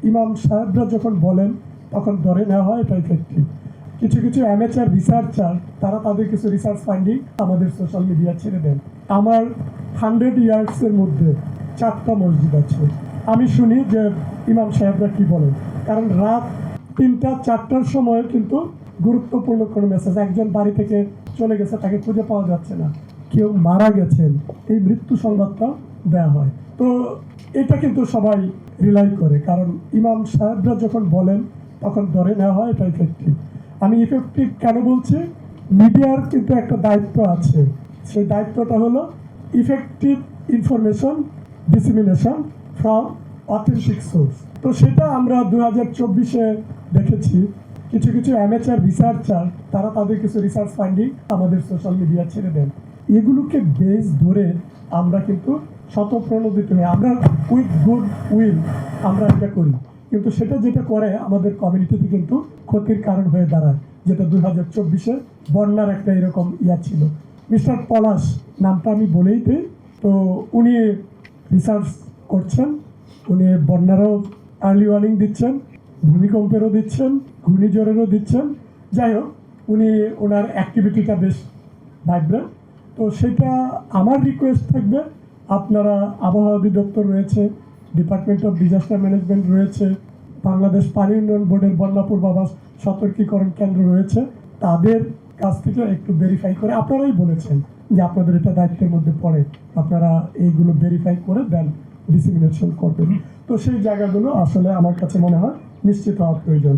ইমাম সাহেবরা যখন বলেন তখন ধরে নেওয়া হয় এটা ইফেক্টিভ। কিছু কিছু অ্যামেচার রিসার্চার তারা তাদের কিছু রিসার্চ ফাইন্ডিং আমাদের সোশ্যাল মিডিয়া ছেড়ে দেন। আমার 100 ইয়ার্সের মধ্যে 4টা মসজিদ আছে। আমি শুনি যে ইমাম সাহেবরা কি বলেন, কারণ রাত 3টা 4টার সময় কিন্তু গুরুত্বপূর্ণ কোনো মেসেজ, একজন বাড়ি থেকে চলে গেছে, তাকে খুঁজে পাওয়া যাচ্ছে না, কেউ মারা গেছেন, এই মৃত্যু সংবাদটা দেওয়া হয়। তো এটা কিন্তু সবাই রিলাই করে, কারণ ইমাম সাহেবরা যখন বলেন তখন ধরে নেওয়া হয় এটা ইফেক্টিভ। আমি ইফেক্টিভ কেন বলছি, মিডিয়ার কিন্তু একটা দায়িত্ব আছে, সেই দায়িত্বটা হলো effective information dissemination from authentic source. তো সেটা আমরা 2024-এ দেখেছি। কিছু কিছু অ্যামেচার রিসার্চার তারা তাদের কিছু রিসার্চ ফাইন্ডিং আমাদের সোশ্যাল মিডিয়া ছেড়ে দেন। এগুলোকে বেস ধরে আমরা কিন্তু স্বতঃপ্রণোদিত হয়ে আমরা উইথ গুড উইল আমরা এটা করি, কিন্তু সেটা যেটা করে আমাদের কমিউনিটিতে কিন্তু ক্ষতির কারণ হয়ে দাঁড়ায়, যেটা 2024-এ বন্যার একটা এরকম ছিল। মিস্টার পলাশ নামটা আমি বলেই দিই, তো উনি রিসার্চ করছেন, উনি বন্যারও আর্লি ওয়ার্নিং দিচ্ছেন, ভূমিকম্পেরও দিচ্ছেন, ঘূর্ণিঝড়েরও দিচ্ছেন। যাই হোক, উনি ওনার অ্যাক্টিভিটিটা বেশ ভাইব্রেন্ট। তো সেটা আমার রিকোয়েস্ট থাকবে, আপনারা আবহাওয়া অধিদপ্তর রয়েছে, ডিপার্টমেন্ট অফ ডিজাস্টার ম্যানেজমেন্ট রয়েছে, বাংলাদেশ পানি উন্নয়ন বোর্ডের বন্যা পূর্বাভাস সতর্কীকরণ কেন্দ্র রয়েছে, তাদের কাছ থেকে একটু ভেরিফাই করে, আপনারাই বলেছেন যে আপনাদের এটা দায়িত্বের মধ্যে পড়ে, আপনারা এইগুলো ভেরিফাই করে দেন ডিসিমিনেশন করবেন। তো সেই জায়গাগুলো আসলে আমার কাছে মনে হয় নিশ্চিত হওয়া প্রয়োজন।